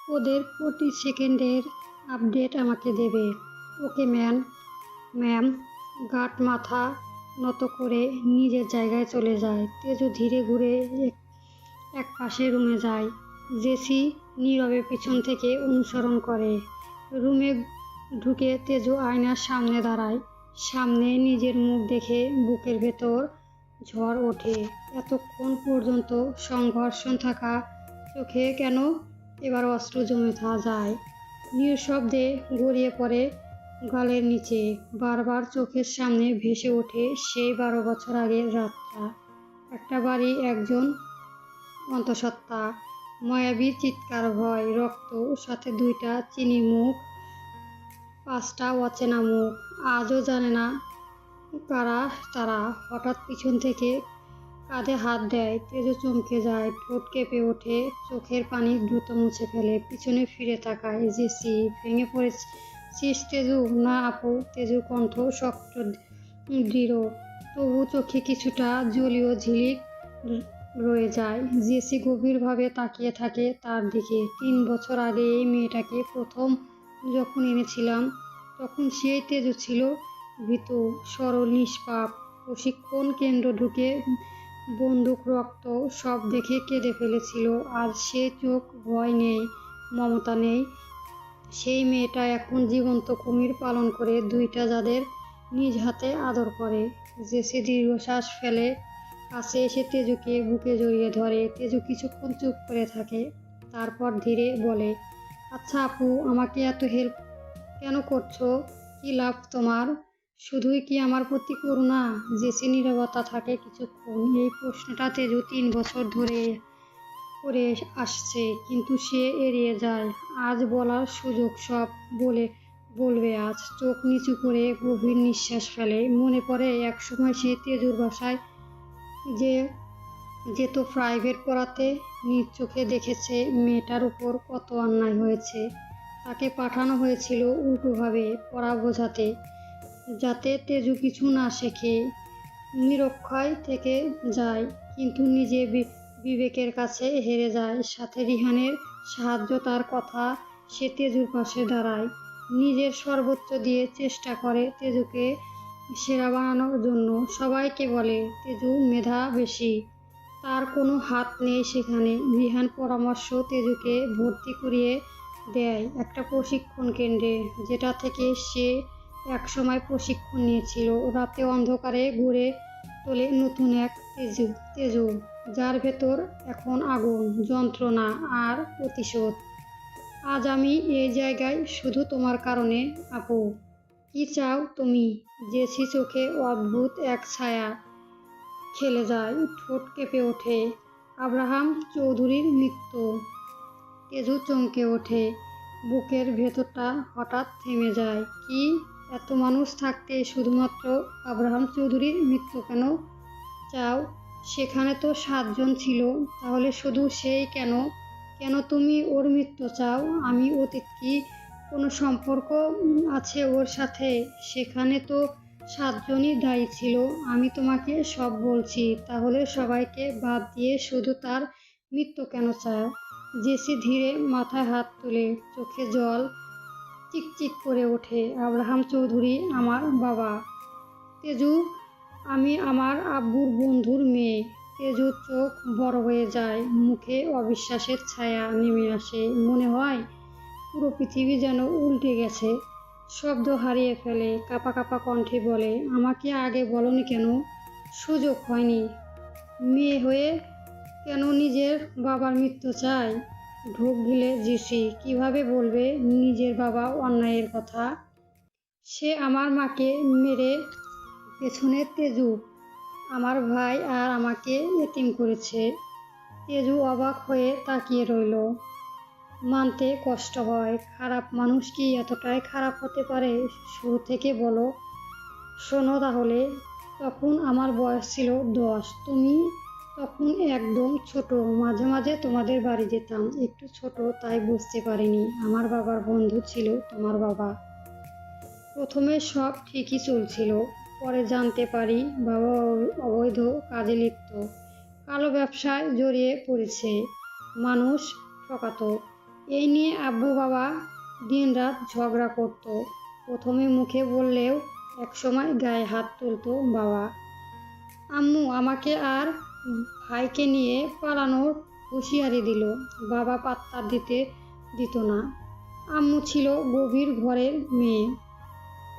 ওদের প্রতি সেকেন্ডের আপডেট আমাকে দেবে। Okay ma'am. গার্ড মাথা নত করে নিজের জায়গায় চলে যায়। তেজু ধীরে ঘুরে এক পাশে রুমে যায়। জেসি নীরবে পিছন থেকে অনুসরণ করে। রুমে ঢুকে তেজু আয়নার সামনে দাঁড়ায়। সামনে নিজের মুখ দেখে বুকের ভেতর ঝড় ওঠে। এতক্ষণ পর্যন্ত সংঘর্ষণ থাকা চোখে কেন এবার অশ্রু জমে যায়। নিঃশব্দে গড়িয়ে পড়ে গালের নিচে। বারবার চোখের সামনে ভেসে ওঠে সেই 12 বছর আগের রাতটা। একটা বাড়ি, একজন অন্তঃসত্ত্বা, মায়াবী চিৎকার, ভয়, রক্ত, সাথে 2টা চিনি মুখ, 5টা অচেনা মুখ। আজও জানে না কারা তারা। হঠাৎ পিছন থেকে কাঁধে হাত দেয়। তেজু চমকে যায়, ঠোঁট কেঁপে ওঠে, চোখের পানি দ্রুত মুছে ফেলে। পিছনে ফিরে তাকায়। জেসি। ভেঙে পড়েছিস তেজু? না আপু। তেজুর কণ্ঠ শক্ত দৃঢ়, তবু চোখে কিছুটা জলীয় ঝিলিক রয়ে যায়। জেসি গভীরভাবে তাকিয়ে থাকে তার দিকে। 3 বছর আগে এই মেয়েটাকে প্রথম যখন এনেছিলাম, তখন সেই তেজু ছিল ভীতু, সরল, নিষ্পাপ। প্রশিক্ষণ কেন্দ্র ঢুকে বন্দুক, রক্ত সব দেখে কেঁদে ফেলেছিল। আজ সে চোখ, ভয় নেই, মমতা নেই। সেই মেয়েটা এখন জীবন্ত কুমির পালন করে 2টা, যাদের নিজ হাতে আদর করে। জেসি দীর্ঘশ্বাস ফেলে কাছে এসে তেজুকে বুকে জড়িয়ে ধরে। তেজু কিছুক্ষণ চুপ করে থাকে, তারপর ধীরে বলে, আচ্ছা আপু, আমাকে এত হেল্প কেন করছো? কি লাভ তোমার? শুধুই কি আমার প্রতি করুণা? জেসি নীরবতা থাকে কিছুক্ষণ। এই প্রশ্নটা তেজু 3 বছর ধরে করে আসছে, কিন্তু সে এড়িয়ে যায়। আজ বলার সুযোগ, সব বলবে আজ। চোখ নিচু করে গভীর নিঃশ্বাস ফেলে। মনে পড়ে একসময় সে তেজুর বাসায় যেত প্রাইভেট পড়াতে। নিজ চোখে দেখেছে মেয়েটার উপর কত অন্যায় হয়েছে। তাকে পাঠানো হয়েছিল উল্টোভাবে পড়া বোঝাতে, যাতে তেজু কিছু না শেখে, নিরক্ষয় থেকে যায়। কিন্তু নিজে বিবেকের কাছে হেরে যায়। সাথে রিহানের সাহায্য, তার কথা, সে তেজুর পাশে দাঁড়ায়। নিজের সর্বোচ্চ দিয়ে চেষ্টা করে তেজুকে সেরা বানানোর জন্য। সবাইকে বলে তেজু মেধা বেশি, তার কোনো হাত নেই সেখানে। রিহান পরামর্শ তেজুকে ভর্তি করিয়ে দেয় একটা প্রশিক্ষণ কেন্দ্রে, যেটা থেকে সে একসময় প্রশিক্ষণ নিয়েছিল। রাতে অন্ধকারে গড়ে তোলে নতুন এক তেজু, যার ভেতর এখন আগুন, যন্ত্রণা আর প্রতিশোধ। আজ আমি এই জায়গায় শুধু তোমার কারণে আপু। কি চাও তুমি? জেসি চোখে অদ্ভুত এক ছায়া খেলে যায়, ঠোঁট কেঁপে ওঠে। আব্রাহাম চৌধুরীর মৃত্যু। তেজু চমকে ওঠে, বুকের ভেতরটা হঠাৎ থেমে যায়। কি? এত মানুষ থাকতে শুধুমাত্র আব্রাহাম চৌধুরীর মৃত্যু কেন চাও? সেখানে তো 7 জন ছিল, তাহলে শুধু সেই কেন? কেন তুমি ওর মৃত্যু চাও? আমি অতীত কি কোনো সম্পর্ক আছে ওর সাথে? সেখানে তো 7 জনই দায়ী ছিল। আমি তোমাকে সব বলছি, তাহলে সবাইকে বাদ দিয়ে শুধু তার মৃত্যু কেন চাও? জেসি ধীরে মাথায় হাত তুলে, চোখে জল চিকচিক করে ওঠে। আব্রাহাম চৌধুরী আমার বাবা তেজু, আমি আমার আব্বুর বন্ধুর মেয়ে। তেজুর চোখ বড় হয়ে যায়, মুখে অবিশ্বাসের ছায়া নেমে আসে। মনে হয় পুরো পৃথিবী যেন উল্টে গেছে। শব্দ হারিয়ে ফেলে, কাঁপা কাঁপা কণ্ঠে বলে, আমাকে আগে বলনি কেন? সুযোগ হয়নি? মেয়ে হয়ে কেন নিজের বাবার মৃত্যু চাই? ঢোক গিলে জেসি। কিভাবে বলবে নিজের বাবা অন্যায়ের কথা? সে আমার মাকে মেরে পেছনে তেজু, আমার ভাই আর আমাকে এতিম করেছে। তেজু অবাক হয়ে তাকিয়ে রইল। মানতে কষ্ট হয়, খারাপ মানুষ কি এতটাই খারাপ হতে পারে? শুরু থেকে বলো। শোনো তাহলে, তখন আমার বয়স ছিল 10। তুমি তখন একদম ছোট। মাঝে মাঝে তোমাদের বাড়ি যেতাম, একটু ছোট তাই বুঝতে পারিনি আমার বাবার বন্ধু ছিল তোমার বাবা। প্রথমে সব ঠিকই চলছিল, পরে জানতে পারি বাবা অবৈধ কাজে লিপ্ত, কালো ব্যবসায় জড়িয়ে পড়েছে, মানুষ ঠকাতো। এই নিয়ে আব্বু বাবা দিনরাত ঝগড়া করতো। প্রথমে মুখে বললেও একসময় গায়ে হাত তুলতো বাবা। আম্মু আমাকে আর ভাইকে নিয়ে পালানোর হুঁশিয়ারি দিল। বাবা পাত্তা দিত না। আম্মু ছিল গভীর ঘরের মেয়ে,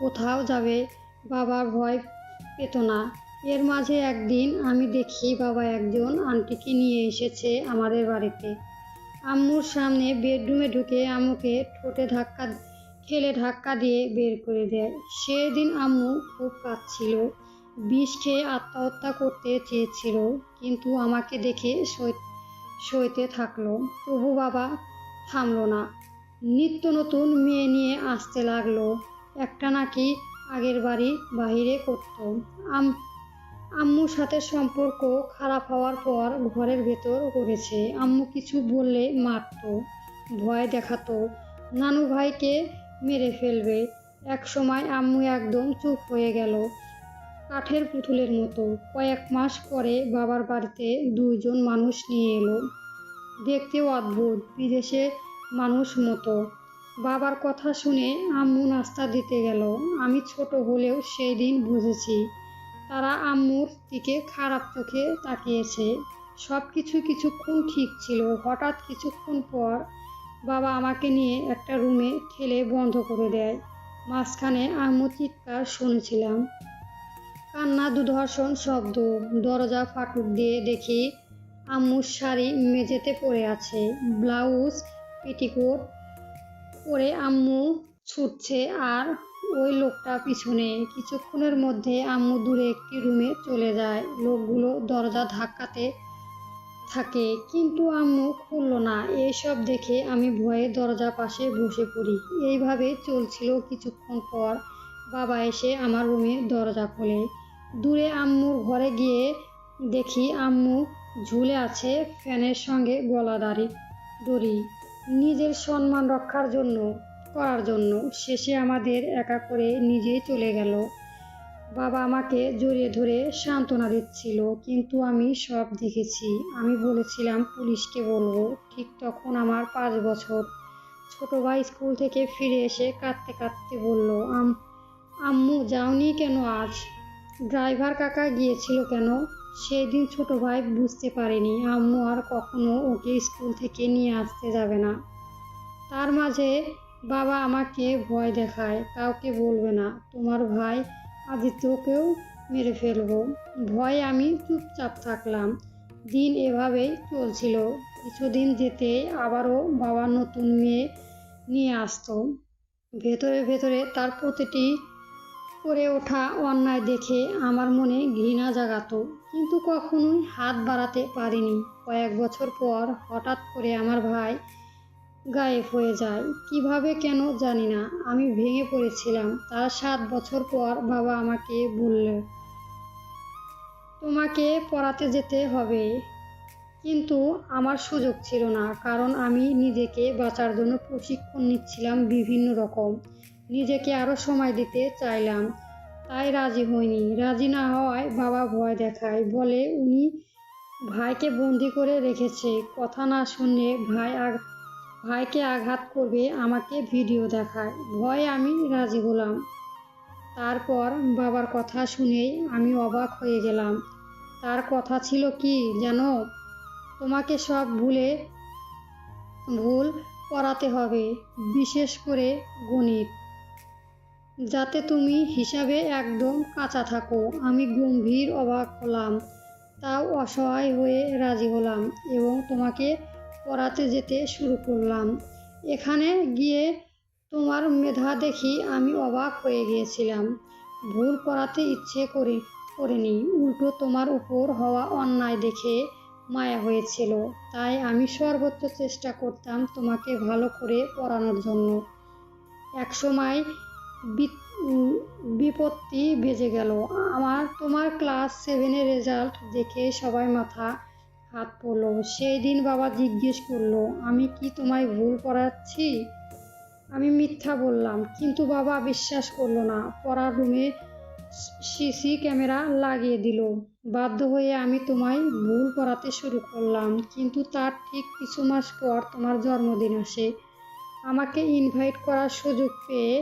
কোথাও যাবে বাবা ভয় পেত না। এর মাঝে একদিন আমি দেখি বাবা একজন আন্টিকে নিয়ে এসেছে আমাদের বাড়িতে। আম্মুর সামনে বেডরুমে ঢুকে আম্মুকে ঠোঁটে ধাক্কা দিয়ে বের করে দেয়। সেদিন আম্মু খুব কাঁদছিল, বিষ খেয়ে আত্মহত্যা করতে চেয়েছিল, কিন্তু আমাকে দেখে সইতে থাকলো। তবু বাবা থামলো না। নিত্য নতুন মেয়ে নিয়ে আসতে লাগলো। একটা নাকি আগের বাড়ি বাহিরে করত। আম্মুর সাথে সম্পর্ক খারাপ হওয়ার পর ঘরের ভেতর করেছে। আম্মু কিছু বললে মারতো, ভয় দেখাতো, নানু ভাইকে মেরে ফেলবে। এক সময় আম্মু একদম চুপ হয়ে গেল, কাঠের পুতুলের মতো। কয়েক মাস পরে বাবার বাড়িতে দুইজন মানুষ নিয়ে এলো, দেখতেও অদ্ভুত, বিদেশে মানুষ মতো। বাবার কথা শুনে আম্মু নাস্তা দিতে গেল। আমি ছোট হলেও সেই দিন বুঝেছি তারা আম্মুর দিকে খারাপ চোখে তাকিয়েছে। সব কিছুক্ষণ ঠিক ছিল। হঠাৎ কিছুক্ষণ পর বাবা আমাকে নিয়ে একটা রুমে ঠেলে বন্ধ করে দেয়। মাঝখানে আম্মু চিৎকার শুনেছিলাম, কান্না, দুধর্ষণ শব্দ। দরজা ফাটক দিয়ে দেখি আম্মুর শাড়ি মেঝেতে পড়ে আছে, ব্লাউজ পেটিকোট পরে আম্মু ছুটছে আর ওই লোকটা পিছনে। কিছুক্ষণের মধ্যে আম্মু দূরে একটি রুমে চলে যায়। লোকগুলো দরজা ধাক্কাতে থাকে, কিন্তু আম্মু খুলল না। এইসব দেখে আমি ভয়ে দরজা পাশে বসে পড়ি। এইভাবে চলছিল। কিছুক্ষণ পর বাবা এসে আমার রুমের দরজা খোলে। দূরে আম্মুর ঘরে গিয়ে দেখি আম্মু ঝুলে আছে ফ্যানের সঙ্গে গলা দড়ি, নিজের সম্মান রক্ষার করার জন্য। শেষে আমাদের একা করে নিজেই চলে গেল। বাবা আমাকে জড়িয়ে ধরে সান্ত্বনা দিচ্ছিল, কিন্তু আমি সব দেখেছি। আমি বলেছিলাম পুলিশকে বলবো। ঠিক তখন আমার 5 বছর। ছোট ভাই স্কুল থেকে ফিরে এসে কাঁদতে কাঁদতে বলল, আম্মু যাওনি কেন আজ? ড্রাইভার কাকা গিয়েছিল কেন? সেই দিন ছোট ভাই বুঝতে পারেনি আম্মু আর কখনো ওকে স্কুল থেকে নিয়ে আসতে যাবে না। তার মাঝে বাবা আমাকে ভয় দেখায়, কাউকে বলবে না, তোমার ভাই আদিত্যকেও মেরে ফেলবো। ভয়ে আমি চুপচাপ থাকলাম। দিন এভাবেই চলছিল। কিছুদিন যেতেই আবারও বাবা নতুন মেয়ে নিয়ে আসতো। ভেতরে ভেতরে তার প্রতিটি করে ওঠা অন্যায় দেখে আমার মনে ঘৃণা জাগাতো, কিন্তু কখনোই হাত বাড়াতে পারিনি। কয়েক বছর পর হঠাৎ করে আমার ভাই গায়েব হয়ে যায়। কিভাবে কেন জানি না, আমি ভেঙে পড়েছিলাম। তার 7 বছর পর বাবা আমাকে বলল, তোমাকে পড়াতে যেতে হবে। কিন্তু আমার সুযোগ ছিল না, কারণ আমি নিজেকে বাঁচার জন্য প্রশিক্ষণ নিচ্ছিলাম বিভিন্ন রকম। নিজেকে আরও সময় দিতে চাইলাম, তাই রাজি হইনি। রাজি না হওয়ায় বাবা ভয় দেখায়, বলে উনি ভাইকে বন্দি করে রেখেছে, কথা না শুনলে ভাইকে আঘাত করবে। আমাকে ভিডিও দেখায়। ভয়ে আমি রাজি হলাম। তারপর বাবার কথা শুনেই আমি অবাক হয়ে গেলাম। তার কথা ছিল কি জানো? তোমাকে সব ভুল পড়াতে হবে, বিশেষ করে গণিত, যাতে তুমি হিসাবে একদম কাঁচা থাকো। আমি গম্ভীর অবাক হলাম, তাও অসহায় হয়ে রাজি হলাম এবং তোমাকে পড়াতে যেতে শুরু করলাম। এখানে গিয়ে তোমার মেধা দেখি আমি অবাক হয়ে গিয়েছিলাম। ভুল পড়াতে ইচ্ছে করিনি, উল্টো তোমার উপর হওয়া অন্যায় দেখে মায়া হয়েছিল। তাই আমি সর্বোচ্চ চেষ্টা করতাম তোমাকে ভালো করে পড়ানোর জন্য। একসময় বিপত্তি বেজে গেল। তোমার ক্লাস 7-এর রেজাল্ট দেখে সবাই মাথা হাত পড়ল। সেই দিন বাবা জিজ্ঞেস করলো, আমি কি তোমায় ভুল পড়াচ্ছি? আমি মিথ্যা বললাম, কিন্তু বাবা বিশ্বাস করলো না। পড়ার রুমে সিসি ক্যামেরা লাগিয়ে দিল। বাধ্য হয়ে আমি তোমায় ভুল করাতে শুরু করলাম, কিন্তু তার ঠিক কিছু মাস পর তোমার জন্মদিন আসে। আমাকে ইনভাইট করার সুযোগ পেয়ে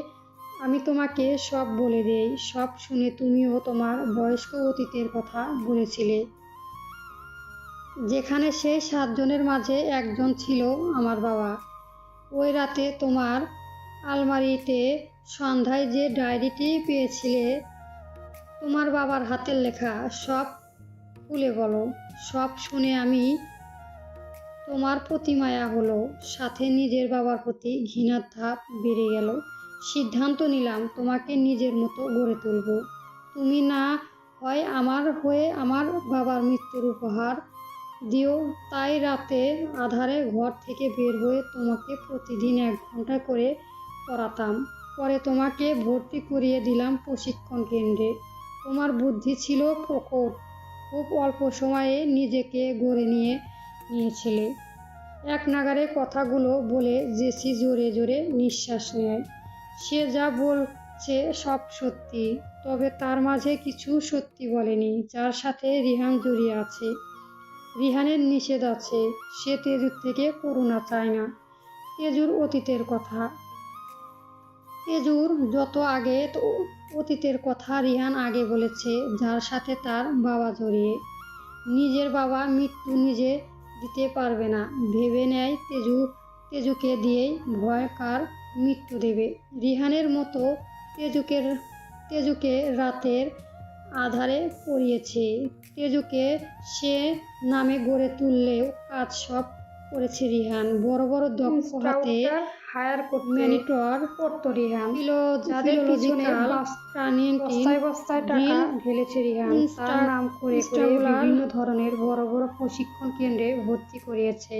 আমি তোমাকে সব বলে দেই। সব শুনে তুমিও তোমার বয়স্ক অতীতের কথা বলেছিলে, যেখানে সেই 7 জনের মাঝে একজন ছিল আমার বাবা। ওই রাতে তোমার আলমারিতে সন্ধ্যায় যে ডায়েরিটি পেয়েছিলে, তোমার বাবার হাতের লেখা, সব খুলে বলো। সব শুনে আমি তোমার প্রতি মায়া হলো, সাথে নিজের বাবার প্রতি ঘৃণার ধাপ বেড়ে গেল। সিদ্ধান্ত নিলাম তোমাকে নিজের মতো গড়ে তুলব। তুমি না হয় আমার হয়ে আমার বাবার মৃত্যুর উপহার দিও। তাই রাতে আধারে ঘর থেকে বের হয়ে তোমাকে প্রতিদিন 1 ঘন্টা করে পড়াতাম। পরে তোমাকে ভর্তি করিয়ে দিলাম প্রশিক্ষণ কেন্দ্রে। তোমার বুদ্ধি ছিল প্রখর, খুব অল্প সময়ে নিজেকে গড়ে নিয়েছিলে। এক নাগাড়ে কথাগুলো বলে জেসি জোরে জোরে নিঃশ্বাস নেয়। সে যা বলছে সব সত্যি, তবে তার মাঝে কিছু সত্যি বলেনি, যার সাথে রিহান জড়িয়ে আছে। রিহানের নিষেধ আছে, সে তেজুর থেকে করুণা চায় না। তেজুর অতীতের কথা, তেজুর যত আগে অতীতের কথা রিহান আগে বলেছে, যার সাথে তার বাবা জড়িয়ে। নিজের বাবা মৃত্যু নিজে দিতে পারবে না ভেবে নেয় তেজুকে দিয়েই ভয়ঙ্কর মৃত্যু দেবে। রিহানের মতো তেজুকে রাতের আধারে পড়িয়েছে। তেজুকে সে নামে গড়ে তুললেও কাজ সব করেছে রিহান। বড় বড় দক্ষ হাতে হায়ার ম্যানিটর করতো রিহান। যাদের পিছনে বস্তায় টাকা ঢেলেছে রিহান, তার নাম করে বিভিন্ন ধরনের বড় বড় প্রশিক্ষণ কেন্দ্রে ভর্তি করিয়েছে।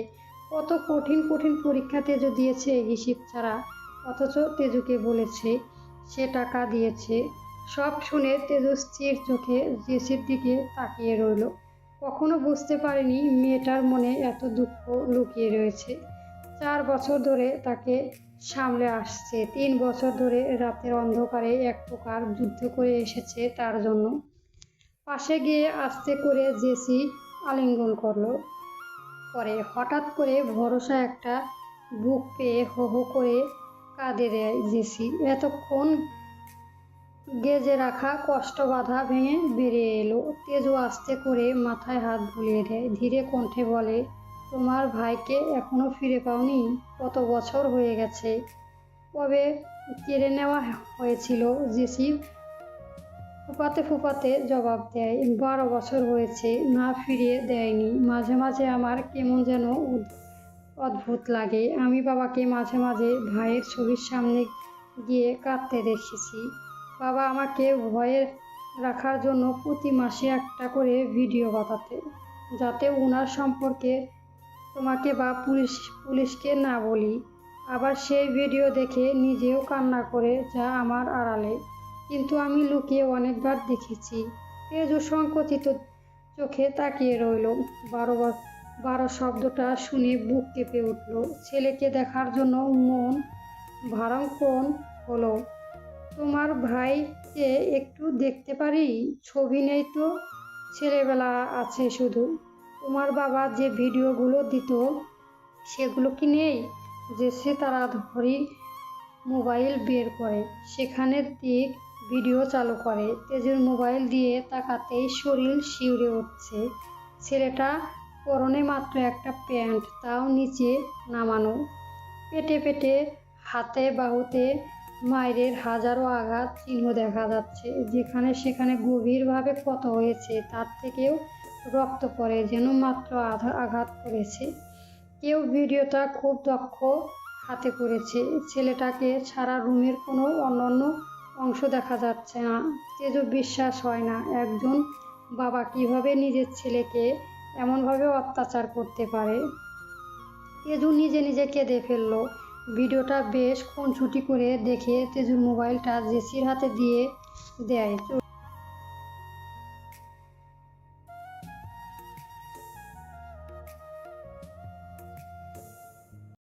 কত কঠিন কঠিন পরীক্ষা তেজু দিয়েছে হিসেব ছাড়া, অথচ তেজুকে বলেছে সে টাকা দিয়েছে। সব শুনে তেজু স্থির চোখে জেসির দিকে তাকিয়ে রইল। কখনো বুঝতে পারেনি মেয়েটার মনে এত দুঃখ লুকিয়ে রয়েছে। 4 বছর ধরে তাকে সামলে আসছে, 3 বছর ধরে রাতের অন্ধকারে এক প্রকার যুদ্ধ করে এসেছে তার জন্য। পাশে গিয়ে আস্তে করে জেসি আলিঙ্গন করে। হঠাৎ করে ভরসা একটা বুক পেয়ে হো হো করে কাঁদে দেয় জেসি। এতক্ষণ গেজে রাখা কষ্ট বাধা ভেঙে বেরিয়ে এলো। তেজু আস্তে করে মাথায় হাত বুলিয়ে দেয়, ধীরে কণ্ঠে বলে, তোমার ভাইকে এখনো ফিরে পাওনি? কত বছর হয়ে গেছে? কবে কেড়ে নেওয়া হয়েছিল? জেসি ফুপাতে জবাব দেয়, 12 বছর হয়েছে, না ফিরিয়ে দেয়নি। মাঝে মাঝে আমার কেমন যেন অদ্ভুত লাগে। আমি বাবাকে মাঝে মাঝে ভাইয়ের ছবির সামনে গিয়ে কাঁদতে দেখেছি। বাবা আমাকে ভয়ে রাখার জন্য প্রতি মাসে একটা করে ভিডিও বানাতে, যাতে ওনার সম্পর্কে তোমাকে বা পুলিশকে না বলি। আবার সেই ভিডিও দেখে নিজেও কান্না করে যা আমার আড়ালে, কিন্তু আমি লুকিয়ে অনেকবার দেখেছি। তেজু সংকুচিত চোখে তাকিয়ে রইল। 12 শব্দটা শুনে বুক কেঁপে উঠল। ছেলেকে দেখার জন্য মন ভারাঙ্গন হলো। তোমার ভাইকে একটু দেখতে পারি? ছবি নেই তো, ছেলেবেলা আছে শুধু। তোমার বাবা যে ভিডিওগুলো দিত সেগুলো কি নেই? জেসি তাড়াতাড়ি মোবাইল বের করে সেখানের দিক ভিডিও চালু করে। তেজুর মোবাইল দিয়ে তাকাতেই শরীর শিউরে উঠছে। ছেলেটা পরনে মাত্র একটা প্যান্ট, তাও নিচে নামানো। পেটে হাতে বাহুতে মায়ের হাজারো আঘাত চিহ্ন দেখা যাচ্ছে, যেখানে সেখানে গভীরভাবে ক্ষত হয়েছে, তার থেকেও রক্ত পড়ে, যেন মাত্র আঘাত করেছে কেউ। ভিডিওটা খুব দক্ষ হাতে করেছে। ছেলেটাকে ছাড়া রুমের কোনো অন্যান্য অংশ দেখা যাচ্ছে না। তেজু বিশ্বাস হয় না একজন বাবা কিভাবে নিজের ছেলেকে এমনভাবে অত্যাচার করতে পারে। তেজু নিজে কেঁদে ফেলল। ভিডিওটা বেশ খুনসুটি করে দেখে তেজুর মোবাইলটা জেসির হাতে দিয়ে দেয়।